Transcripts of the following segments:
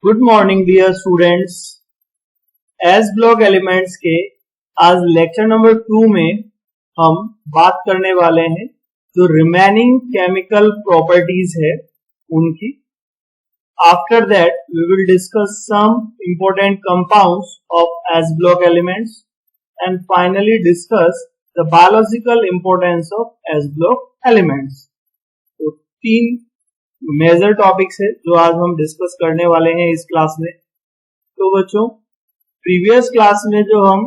Good morning dear students. S block elements के आज lecture number 2 में हम बात करने वाले हैं जो रिमेनिंग केमिकल प्रॉपर्टीज है उनकी। After that we will discuss some important compounds of S block elements and finally discuss the biological importance of S block elements. तो 3 मेजर टॉपिक्स है जो आज हम डिस्कस करने वाले हैं इस क्लास में। तो बच्चों, प्रीवियस क्लास में जो हम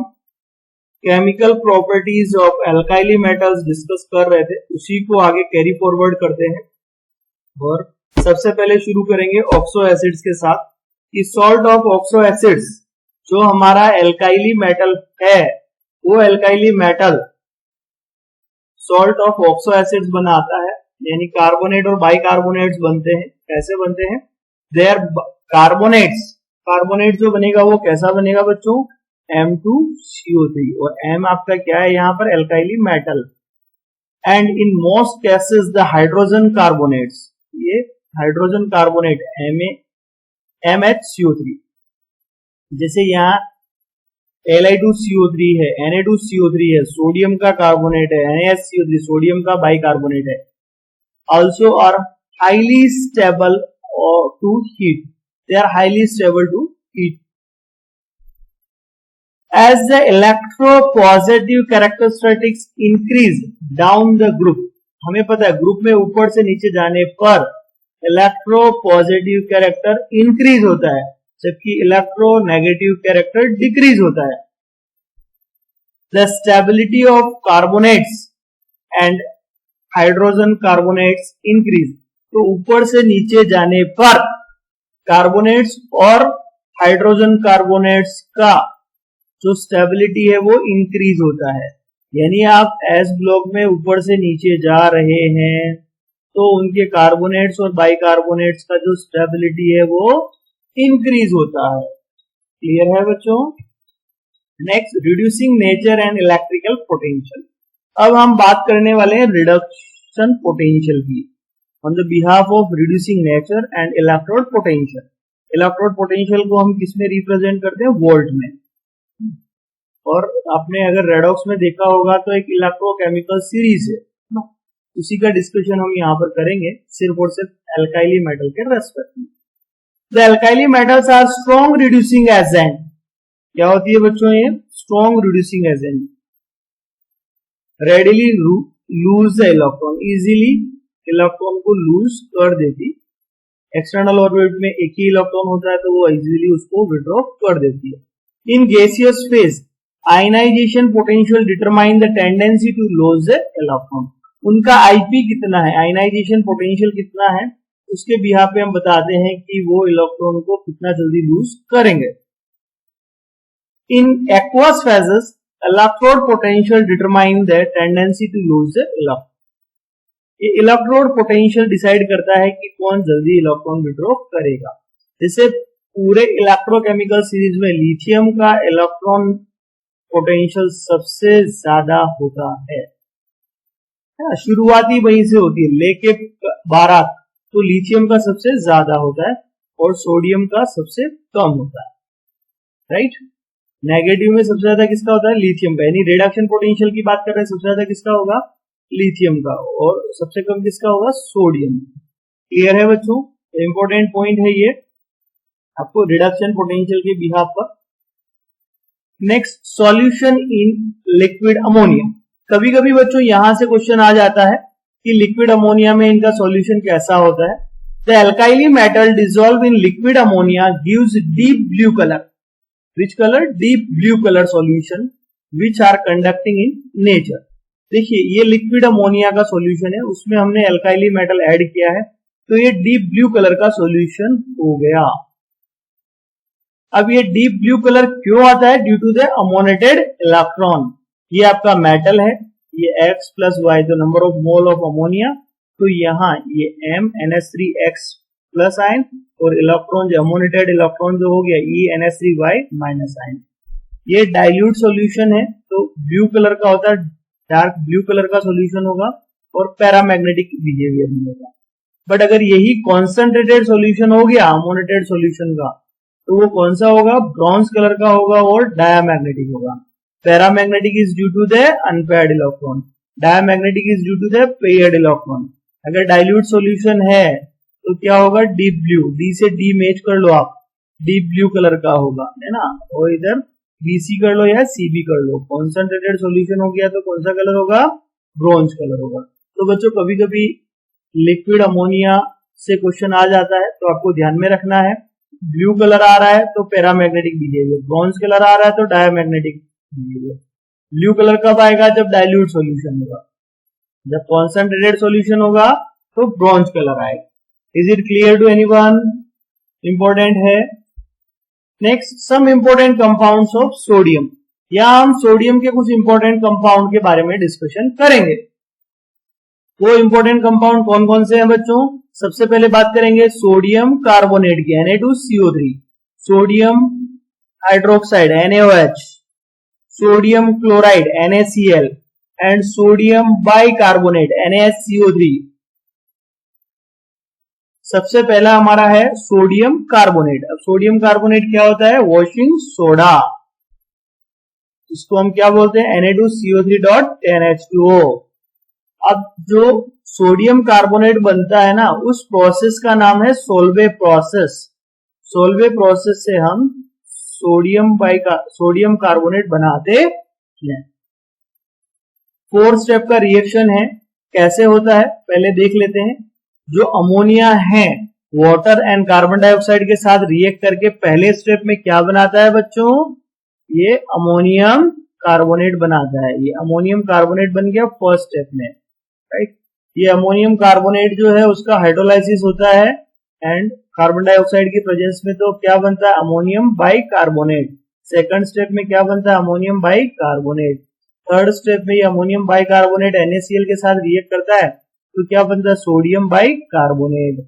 chemical properties of alkali metals discuss कर रहे थे उसी को आगे कैरी फॉरवर्ड करते हैं और सबसे पहले शुरू करेंगे ऑक्सो एसिड्स के साथ कि सॉल्ट ऑफ ऑक्सो एसिड्स जो हमारा एल्काइली मेटल है वो alkali metal salt of oxo acids बनाता है, यानी कार्बोनेट और बाइकार्बोनेट्स बनते हैं। कैसे बनते हैं? They are carbonates. कार्बोनेट जो बनेगा वो कैसा बनेगा बच्चों? M2CO3 और M आपका क्या है यहाँ पर? Alkali metal. And in most cases the hydrogen carbonates, ये हाइड्रोजन कार्बोनेट MHCO3, जैसे यहाँ Li2CO3 है, Na2CO3 है, सोडियम का कार्बोनेट है, NaSCO3 सोडियम का बाइकार्बोनेट है। Also are highly stable to heat. They are highly stable to heat. As the electropositive characteristics increase down the group, हमें पता है ग्रुप में ऊपर से नीचे जाने पर इलेक्ट्रोपॉजिटिव कैरेक्टर इंक्रीज होता है जबकि इलेक्ट्रोनेगेटिव कैरेक्टर डिक्रीज होता है। The stability of carbonates and hydrogen carbonates increase, तो ऊपर से नीचे जाने पर कार्बोनेट्स और हाइड्रोजन कार्बोनेट्स का जो स्टेबिलिटी है वो इंक्रीज होता है। यानी आप एस ब्लॉक में ऊपर से नीचे जा रहे हैं तो उनके कार्बोनेट्स और बाइकार्बोनेट्स का जो स्टेबिलिटी है वो इंक्रीज होता है। क्लियर है बच्चों? Next, reducing nature and electrical potential. अब हम बात करने वाले हैं रिडक्शन पोटेंशियल की on the behalf of reducing nature and electrode potential. Electrode potential को हम किस में रिप्रेजेंट करते हैं? वोल्ट में। और आपने अगर रेडॉक्स में देखा होगा तो एक इलेक्ट्रोकेमिकल सीरीज है, उसी का डिस्कशन हम यहाँ पर करेंगे सिर्फ और सिर्फ एल्काइली मेटल के रेस्पेक्ट में। The alkali metals are strong reducing agent. क्या होती है बच्चों ये? Strong reducing agent. Readily lose the electron, easily electron को लूज कर देती। एक्सटर्नल ऑर्बिट में एक ही इलेक्ट्रॉन होता है तो वो इजीली उसको विड्रॉ कर देती है। In gaseous phase ionization potential determine the tendency to lose the electron. उनका आईपी कितना है, आयनाइजेशन पोटेंशियल कितना है, उसके बिहाफ पे हम बताते हैं कि वो इलेक्ट्रॉन को कितना जल्दी लूज करेंगे। In aqueous phases electrode potential determine the tendency to lose the electron. ये इलेक्ट्रोड पोटेंशियल डिसाइड करता है कि कौन जल्दी इलेक्ट्रॉन विड्रॉ करेगा। जैसे पूरे इलेक्ट्रोकेमिकल सीरीज में लिथियम का इलेक्ट्रॉन पोटेंशियल सबसे ज्यादा होता है। शुरुआती वहीं से होती है लेके 12, तो लिथियम का सबसे ज्यादा होता है और सोडियम का सबसे कम होता है। राइट? नेगेटिव में सबसे ज्यादा किसका होता है? लिथियम का। यानी रिडक्शन पोटेंशियल की बात कर रहे हैं, सबसे ज्यादा किसका होगा? लिथियम का। और सबसे कम किसका होगा? सोडियम। क्लियर है बच्चों? इंपॉर्टेंट पॉइंट है ये आपको रिडक्शन पोटेंशियल के बिहाफ पर। Next, solution in liquid ammonia. कभी कभी बच्चों यहां से क्वेश्चन आ जाता है कि लिक्विड अमोनिया में इनका सॉल्यूशन कैसा होता है। The alkali metal dissolve in liquid ammonia gives deep blue colour. Which color? Deep blue color solution which are conducting in nature। देखिए ये लिक्विड अमोनिया का सॉल्यूशन है, उसमें हमने एल्काइली मेटल ऐड किया है तो ये डीप ब्लू कलर का सॉल्यूशन हो गया। अब ये डीप ब्लू कलर क्यों आता है? Due to the ammoniated electron. ये आपका मेटल है, ये X प्लस वाई जो number of mole of ammonia, तो यहाँ ये M NH3X प्लस आयन और इलेक्ट्रॉन जो अमोनेटेड इलेक्ट्रॉन जो हो गया E NH3Y माइनस आयन। ये डाइल्यूट सॉल्यूशन है तो ब्लू कलर का होता है, डार्क ब्लू कलर का सॉल्यूशन होगा और पैरामैग्नेटिक बिहेवियर में होगा। बट अगर यही कॉन्सेंट्रेटेड सॉल्यूशन हो गया अमोनेटेड सॉल्यूशन का तो वो कौन सा होगा, ब्रॉन्ज कलर का होगा और डायामैग्नेटिक होगा। Paramagnetic is due to the unpaired electron, diamagnetic is due to the paired electron. अगर डाइल्यूट सॉल्यूशन है तो क्या होगा, डीप ब्लू, डी से डी मैच कर लो आप, डीप ब्लू कलर का होगा, है ना। और इधर बीसी कर लो या सीबी कर लो। कॉन्सेंट्रेटेड सॉल्यूशन हो गया तो कौन सा कलर होगा, ब्रॉन्ज कलर होगा। तो बच्चों कभी कभी लिक्विड अमोनिया से क्वेश्चन आ जाता है तो आपको ध्यान में रखना है, ब्लू कलर आ रहा है तो पैरामैग्नेटिक बिहेवियर, ब्रॉन्ज कलर आ रहा है तो डायामैग्नेटिक बिहेवियर। ब्लू कलर कब आएगा, जब डाइल्यूट सॉल्यूशन होगा, जब कॉन्सेंट्रेटेड सॉल्यूशन होगा तो ब्रॉन्ज कलर आएगा। Is it clear to anyone, important है। Next, some important compounds of sodium, या हम सोडियम के कुछ इंपॉर्टेंट कंपाउंड के बारे में डिस्कशन करेंगे। वो इंपॉर्टेंट कंपाउंड कौन कौन से हैं बच्चों, सबसे पहले बात करेंगे सोडियम कार्बोनेट की, Na2CO3, sodium hydroxide NaOH, sodium chloride NaCl and sodium bicarbonate NaSCO3। सबसे पहला हमारा है सोडियम कार्बोनेट। अब सोडियम कार्बोनेट क्या होता है, वॉशिंग सोडा, इसको हम क्या बोलते हैं, Na2CO3.10H2O। अब जो सोडियम कार्बोनेट बनता है ना, उस प्रोसेस का नाम है सोल्वे प्रोसेस। सोल्वे प्रोसेस से हम सोडियम कार्बोनेट बनाते हैं। 4 स्टेप का रिएक्शन है, कैसे होता है पहले देख लेते हैं। जो अमोनिया है वाटर एंड कार्बन डाइऑक्साइड के साथ रिएक्ट करके पहले स्टेप में क्या बनाता है बच्चों, ये अमोनियम कार्बोनेट बनाता है। ये अमोनियम कार्बोनेट बन गया फर्स्ट स्टेप में, राइट। ये अमोनियम कार्बोनेट जो है उसका हाइड्रोलाइसिस होता है एंड कार्बन डाइऑक्साइड की प्रेजेंस में तो क्या बनता है, अमोनियम बाइकार्बोनेट। सेकंड स्टेप में क्या बनता है, अमोनियम बाइकार्बोनेट। थर्ड स्टेप में ये अमोनियम बाइकार्बोनेट NaCl के साथ रिएक्ट करता है तो क्या बनता है, sodium bicarbonate.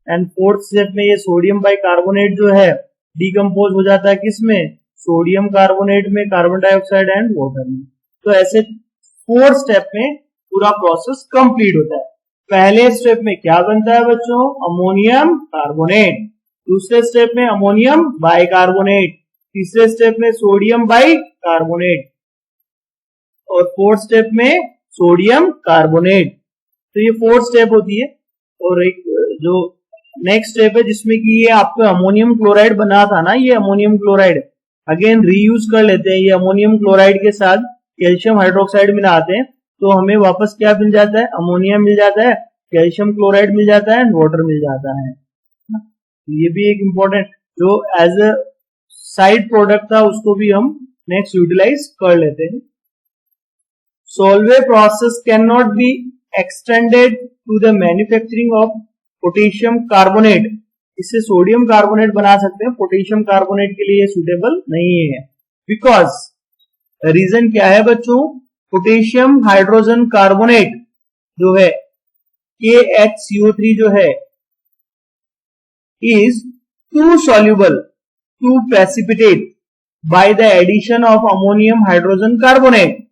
And fourth step में ये सोडियम बाइकार्बोनेट जो है डिकम्पोज हो जाता है किसमें, सोडियम कार्बोनेट में, कार्बन डाइऑक्साइड एंड वाटर में। तो ऐसे 4 स्टेप में पूरा प्रोसेस कंप्लीट होता है। पहले स्टेप में क्या बनता है बच्चों, अमोनियम कार्बोनेट। दूसरे स्टेप में अमोनियम बाइकार्बोनेट। तीसरे स्टेप में सोडियम बाइकार्बोनेट और फोर्थ स्टेप में सोडियम कार्बोनेट। तो ये 4 स्टेप होती है। और एक जो नेक्स्ट स्टेप है जिसमें कि ये आपको अमोनियम क्लोराइड बना था ना, ये अमोनियम क्लोराइड अगेन रीयूज कर लेते हैं। ये अमोनियम क्लोराइड के साथ कैल्शियम हाइड्रोक्साइड मिलाते हैं तो हमें वापस क्या मिल जाता है, अमोनिया मिल जाता है, कैल्शियम क्लोराइड मिल जाता है एंड वाटर मिल जाता है। ये भी एक इंपॉर्टेंट जो एज अ साइड प्रोडक्ट था उसको भी हम नेक्स्ट यूटिलाइज कर लेते हैं। Solvay process can not be extended to the manufacturing of potassium carbonate. इससे सोडियम कार्बोनेट बना सकते हैं, पोटेशियम कार्बोनेट के लिए सूटेबल नहीं है। बिकॉज रीजन क्या है बच्चों, पोटेशियम हाइड्रोजन कार्बोनेट जो है KHCO3 जो है is too soluble to precipitate by the addition of ammonium hydrogen carbonate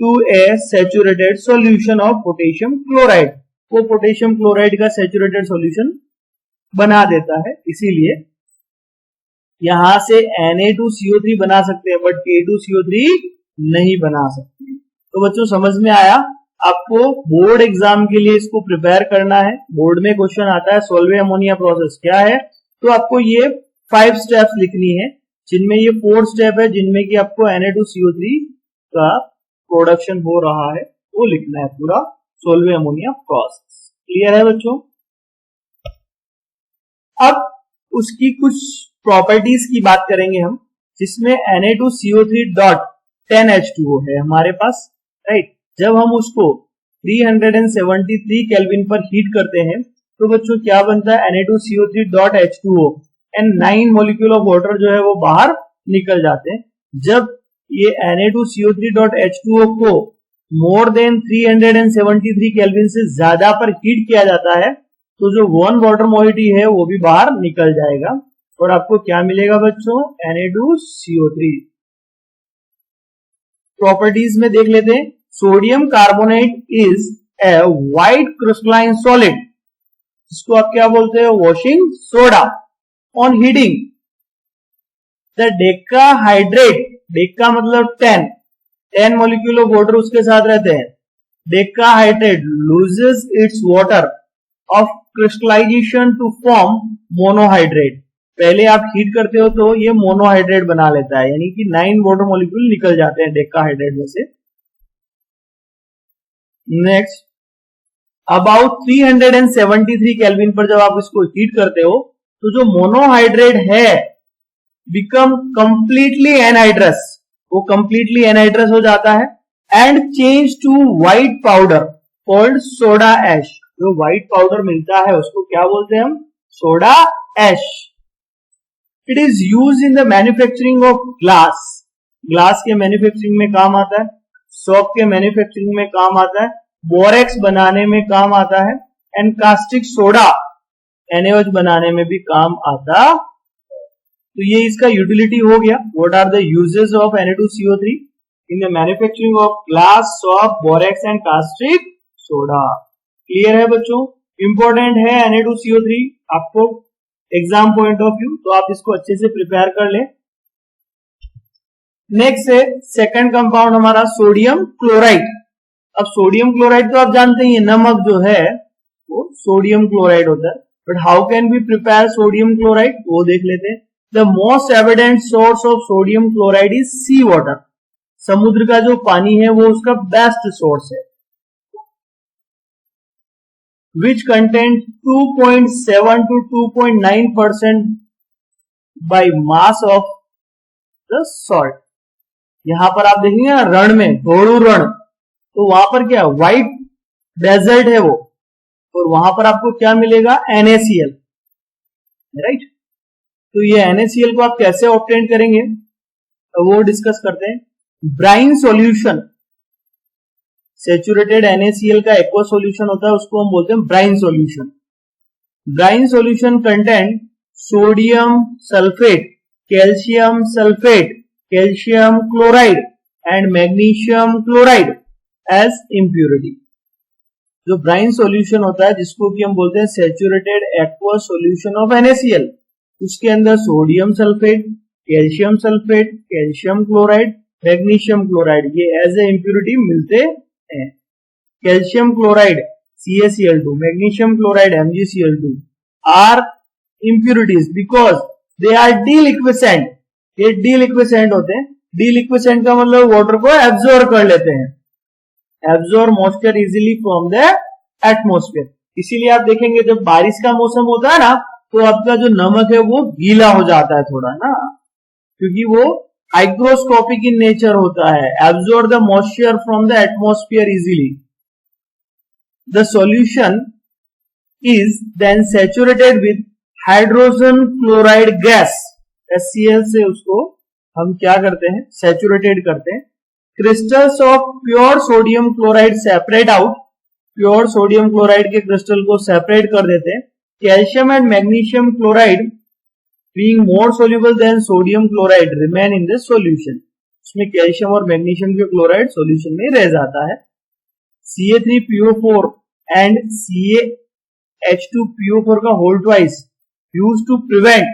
to a saturated solution of potassium chloride। वो पोटेशियम क्लोराइड का सैचुरेटेड सॉल्यूशन बना देता है, इसीलिए यहां से Na2CO3 बना सकते हैं बट K2CO3 नहीं बना सकते। तो बच्चों समझ में आया, आपको बोर्ड एग्जाम के लिए इसको प्रिपेयर करना है। बोर्ड में क्वेश्चन आता है सोल्वे अमोनिया प्रोसेस क्या है, तो आपको ये 5 स्टेप्स लिखनी है जिनमें ये 4 स्टेप है जिनमें कि आपको Na2CO3 का प्रोडक्शन हो रहा है वो लिखना है पूरा सोल्वे अमोनिया प्रोसेस। क्लियर है बच्चों। अब उसकी कुछ प्रॉपर्टीज की बात करेंगे हम, जिसमें Na2CO3.10H2O है हमारे पास, राइट। जब हम उसको 373 केल्विन पर हीट करते हैं तो बच्चों क्या बनता है, Na2CO3.H2O and 9 molecule of water जो है वो बाहर निकल जाते हैं। जब ये Na2CO3.H2O को मोर देन 373 केल्विन से ज्यादा पर हीट किया जाता है तो जो 1 वाटर मोइटी है वो भी बाहर निकल जाएगा और आपको क्या मिलेगा बच्चों, Na2CO3। प्रॉपर्टीज में देख लेते हैं। Sodium carbonate is a white crystalline solid, इसको आप क्या बोलते हैं, washing soda. On heating the decahydrate, deca मतलब 10 मॉलिक्यूल ऑफ वाटर उसके साथ रहते हैं, decahydrate loses its water of crystallization to form monohydrate. पहले आप हीट करते हो तो ये मोनोहाइड्रेट बना लेता है, यानी कि 9 वाटर मॉलिक्यूल निकल जाते हैं डेकाहाइड्रेट में से। नेक्स्ट, अबाउट 373 केल्विन पर जब आप इसको हीट करते हो तो जो मोनोहाइड्रेट है बिकम कंप्लीटली एनहाइड्रस, वो कंप्लीटली एनहाइड्रस हो जाता है and change to white powder called soda ash. जो व्हाइट पाउडर मिलता है उसको क्या बोलते हैं हम? Soda ash. It is use in the manufacturing of glass, glass के मैन्युफैक्चरिंग में काम आता है, सोप के मैन्युफैक्चरिंग में काम आता है, बोरेक्स बनाने में काम आता है एंड कास्टिक सोडा NaOH बनाने में भी काम आता है। तो ये इसका यूटिलिटी हो गया। What are the uses of Na2CO3 in the manufacturing of glass, soap, borax and caustic soda. Clear है बच्चों? इंपॉर्टेंट है Na2CO3 आपको एग्जाम पॉइंट ऑफ व्यू, तो आप इसको अच्छे से प्रिपेयर कर लें। नेक्स्ट है सेकंड कंपाउंड हमारा सोडियम क्लोराइड। अब सोडियम क्लोराइड तो आप जानते ही नमक जो है वो सोडियम क्लोराइड होता है, but how can we prepare sodium chloride वो देख लेते हैं। The most evident source of sodium chloride is sea water. समुद्र का जो पानी है वो उसका बेस्ट सोर्स है, which contains 2.7 to 2.9% by mass of the salt। यहां पर आप देखेंगे ना रण में, धोड़ू रण, तो वहां पर क्या व्हाइट डेजर्ट है वो, और वहां पर आपको क्या मिलेगा? NaCl, right. तो ये NaCl को आप कैसे ऑब्टेन करेंगे तो वो डिस्कस करते हैं। ब्राइन सॉल्यूशन, सेचुरेटेड NaCl का एक्वा सॉल्यूशन होता है, उसको हम बोलते हैं brine solution. Brine solution content sodium sulphate, calcium sulphate, calcium chloride and magnesium chloride as impurity. जो ब्राइन सॉल्यूशन होता है जिसको कि हम बोलते हैं saturated aqua solution of NaCl, उसके अंदर sodium sulphate, calcium sulphate, calcium chloride, magnesium chloride ये एज ए इम्प्यूरिटी मिलते हैं। Calcium chloride CaCl2, magnesium chloride MgCl2 are impurities because they are deliquescent. ये डीलिक्विसेंट होते हैं। डीलिक्विसेंट का मतलब वाटर को एब्जॉर्ब कर लेते हैं, absorb moisture easily from the atmosphere. इसीलिए आप देखेंगे जब बारिश का मौसम होता है ना तो आपका जो नमक है वो गीला हो जाता है थोड़ा ना, क्योंकि वो हाइग्रोस्कोपिक इन नेचर होता है, absorb the moisture from the atmosphere easily. The solution is then saturated with hydrogen chloride gas, HCl से उसको हम क्या करते हैं? सैचुरेटेड करते हैं। Crystals of pure sodium chloride separate out, pure sodium chloride के क्रिस्टल को सेपरेट कर देते हैं। Calcium and magnesium chloride being more soluble than sodium chloride remain in the solution। उसमें कैल्शियम और मैग्नीशियम के क्लोराइड सॉल्यूशन में रह जाता है। Ca3PO4 एंड CaH2PO4 का whole twice used to prevent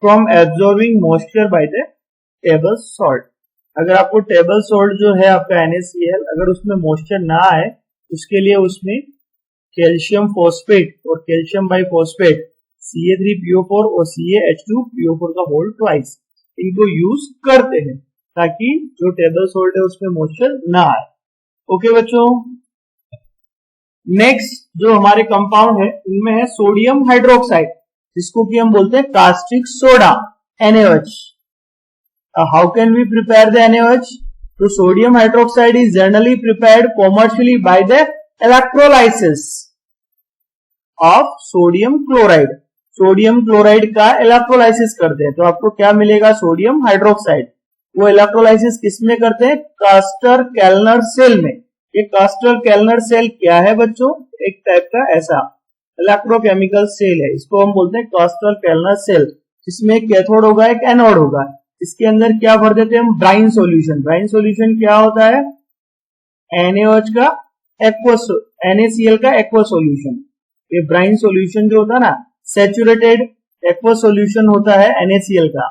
from absorbing moisture by the table salt। अगर आपको टेबल सॉल्ट जो है आपका NaCl अगर उसमें मॉइस्चर ना आए, उसके लिए उसमें कैल्शियम फॉस्फेट और कैल्शियम बाइफॉस्फेट Ca3PO4 और CaH2PO4 का होल ट्वाइस इनको यूज करते हैं ताकि जो टेबल सॉल्ट है उसमें मॉइस्चर ना आए। ओके बच्चों, नेक्स्ट जो हमारे कंपाउंड है उनमें है सोडियम हाइड्रोक्साइड जिसको कि हम बोलते हैं caustic soda NaOH। How can we prepare the NaOH? तो sodium hydroxide is generally prepared commercially by the electrolysis of sodium chloride. Sodium chloride का इलेक्ट्रोलाइसिस करते हैं तो आपको क्या मिलेगा? Sodium hydroxide. वो इलेक्ट्रोलाइसिस किसमें करते हैं? कास्टर केल्नर सेल में। ये कास्टर केल्नर सेल क्या है बच्चों? एक टाइप का ऐसा इलेक्ट्रोकेमिकल सेल है, इसको हम बोलते हैं कास्टर केल्नर सेल, जिसमें एक कैथोड होगा एक एनोड होगा। इसके अंदर क्या भर देते हैं हम? Bryan solution. ब्राइन सॉल्यूशन क्या होता है? NaOH का NaCl का एक्वा सॉल्यूशन। ये ब्राइन सॉल्यूशन जो होता है ना, सैचुरेटेड एक्वा सॉल्यूशन होता है NaCl का,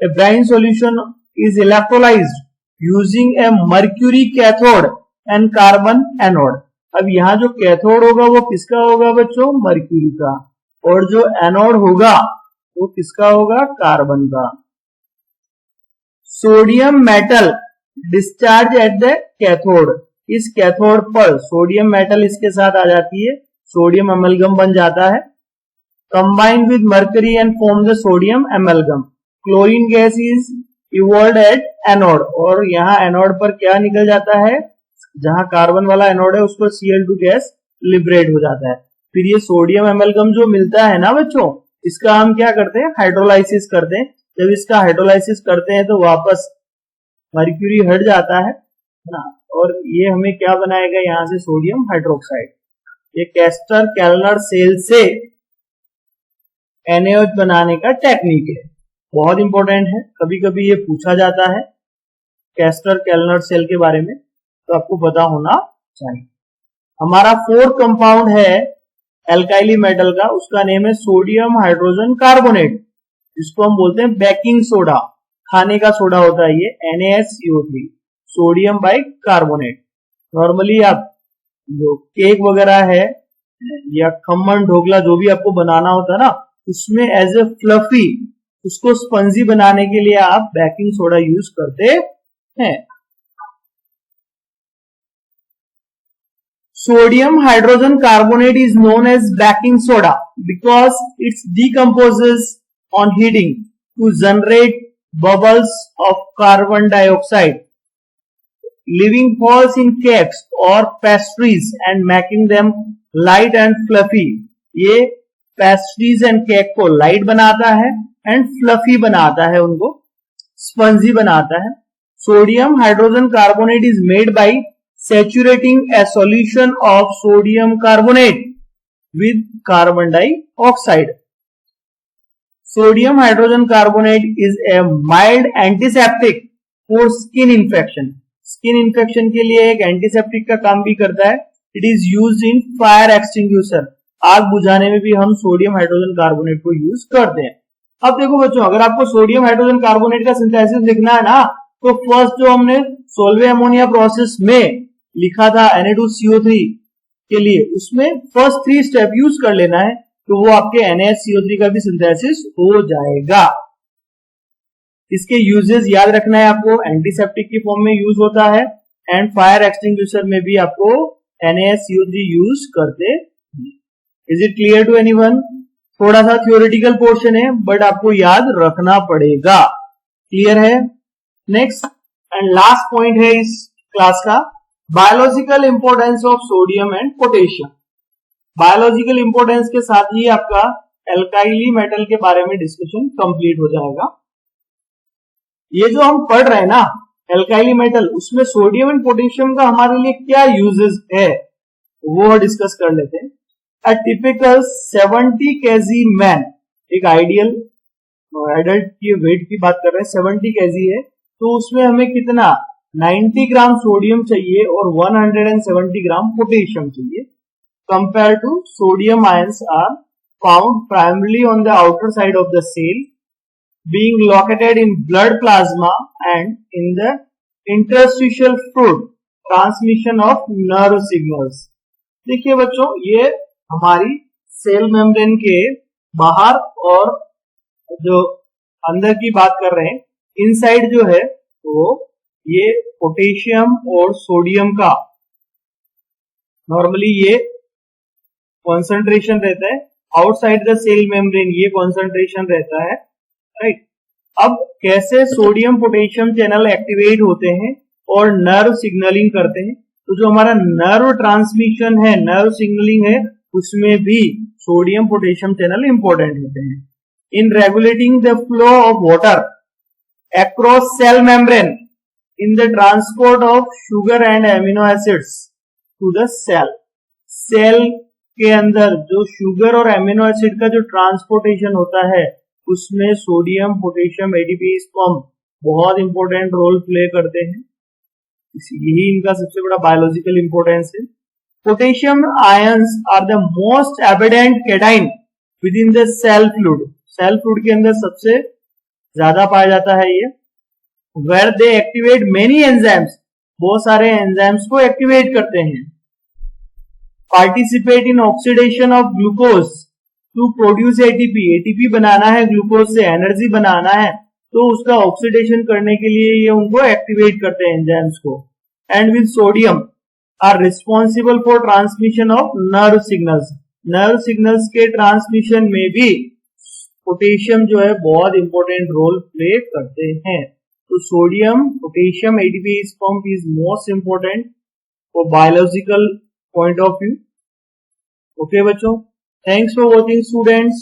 A brine solution is electrolyzed using a mercury cathode and carbon anode. अब यहाँ जो कैथोड होगा वो किसका होगा बच्चों? मर्क्यूरी का। और जो एनोड होगा वो किसका होगा? कार्बन का। Sodium metal discharge at the cathode, इस कैथोड पर सोडियम मेटल इसके साथ आ जाती है, सोडियम अमेलगम बन जाता है। Combined with mercury and form the sodium amalgam. Chlorine gas is evolved at anode, और यहाँ एनोड पर क्या निकल जाता है? जहां कार्बन वाला एनोड है उस पर Cl2 गैस लिबरेट हो जाता है। फिर ये सोडियम अमेलगम जो मिलता है ना बच्चों, इसका हम क्या करते हैं? हाइड्रोलाइसिस करते हैं। जब इसका हाइड्रोलाइसिस करते हैं तो वापस मर्क्यूरी हट जाता है ना, और ये हमें क्या बनाएगा? यहां से सोडियम हाइड्रोक्साइड। ये कैस्टर कैलनर सेल से NaOH बनाने का टेक्निक है, बहुत इंपॉर्टेंट है। कभी कभी ये पूछा जाता है कैस्टर कैलनर सेल के बारे में, तो आपको पता होना चाहिए। हमारा फोर्थ कंपाउंड है एल्काइली मेटल का, उसका नेम है सोडियम हाइड्रोजन कार्बोनेट, जिसको हम बोलते हैं बेकिंग सोडा। खाने का सोडा होता है ये, NaSCO3, sodium by carbonate. Normally आप जो केक वगैरह है या खमन ढोकला जो भी आपको बनाना होता है ना, उसमें एज ए फ्लफी, उसको स्पंजी बनाने के लिए आप बेकिंग सोडा यूज करते हैं। Sodium hydrogen carbonate is known as baking soda because it decomposes on heating to generate bubbles of carbon dioxide, leaving holes in cakes or pastries and making them light and fluffy. ये pastries and cake को light बनाता है and fluffy बनाता है, उनको spongy बनाता है। Sodium hydrogen carbonate is made by saturating a solution of sodium carbonate with carbon dioxide. Sodium hydrogen carbonate is a mild antiseptic for skin infection. Skin infection के लिए एक एंटीसेप्टिक का काम भी करता है। It is used in fire extinguisher. आग बुझाने में भी हम सोडियम हाइड्रोजन कार्बोनेट को यूज करते हैं। अब देखो बच्चों, अगर आपको सोडियम हाइड्रोजन कार्बोनेट का सिंथेसिस लिखना है ना, तो फर्स्ट जो हमने सोल्वे अमोनिया प्रोसेस में लिखा था Na2CO3 के लिए, उसमें फर्स्ट 3 स्टेप यूज कर लेना है, तो वो आपके NaSCO3 का भी सिंथेसिस हो जाएगा। इसके यूजेस याद रखना है आपको, एंटीसेप्टिक की फॉर्म में यूज होता है एंड फायर एक्सटिंग्विशर में भी आपको NaSCO3 यूज करते हैं। Is it clear to anyone? थोड़ा सा थ्योरेटिकल पोर्शन है बट आपको याद रखना पड़ेगा। क्लियर है? नेक्स्ट एंड लास्ट पॉइंट है इस क्लास का, biological importance of sodium and potassium. Biological importance के साथ ही आपका एल्काइली मेटल के बारे में डिस्कशन कंप्लीट हो जाएगा। ये जो हम पढ़ रहे हैं ना एल्काइली मेटल, उसमें सोडियम एंड पोटेशियम का हमारे लिए क्या यूजेस है वो डिस्कस कर लेते हैं। अ टिपिकल 70 kg मैन, एक आइडियल एडल्ट की वेट की बात कर रहे हैं, 70 kg है, तो उसमें हमें कितना 90 ग्राम सोडियम चाहिए और 170 ग्राम पोटेशियम चाहिए। Compare to sodium ions are found primarily on the outer side of the cell, being located in blood plasma and in the interstitial fluid, transmission of nerve signals। देखिए बच्चों, ये हमारी cell membrane के बाहर और जो अंदर की बात कर रहे हैं, इनसाइड जो है वो ये पोटेशियम और सोडियम का नॉर्मली ये कॉन्सेंट्रेशन रहता है। आउटसाइड द सेल मेम्ब्रेन ये कॉन्सेंट्रेशन रहता है, राइट। अब कैसे सोडियम पोटेशियम चैनल एक्टिवेट होते हैं और नर्व सिग्नलिंग करते हैं, तो जो हमारा नर्व ट्रांसमिशन है, नर्व सिग्नलिंग है, उसमें भी सोडियम पोटेशियम चैनल इंपॉर्टेंट होते हैं। In regulating the flow of water across cell membrane, in the transport of sugar and amino acids to the cell. Cell के अंदर जो शुगर और एमिनो एसिड का जो ट्रांसपोर्टेशन होता है, उसमें सोडियम पोटेशियम एडीपी स्पर्म बहुत इंपॉर्टेंट रोल प्ले करते हैं। यही इनका सबसे बड़ा बायोलॉजिकल इंपॉर्टेंस है। Potassium ions are the most abundant cation within the cell fluid. Cell fluid के अंदर सबसे ज्यादा पाया जाता है ये। Where they activate many enzymes, बहुत सारे एंजाइम्स को एक्टिवेट करते हैं। Participate in oxidation of glucose to produce ATP, ATP बनाना है ग्लूकोज से, एनर्जी बनाना है, तो उसका ऑक्सीडेशन करने के लिए ये उनको एक्टिवेट करते हैं एंजाइम्स को। And with sodium are responsible for transmission of nerve signals, nerve signals के ट्रांसमिशन में भी पोटेशियम जो है बहुत इंपॉर्टेंट रोल प्ले करते हैं। तो sodium potassium ATP pump is most important for biological point of view. Okay बच्चों, थैंक्स फॉर वॉचिंग स्टूडेंट्स।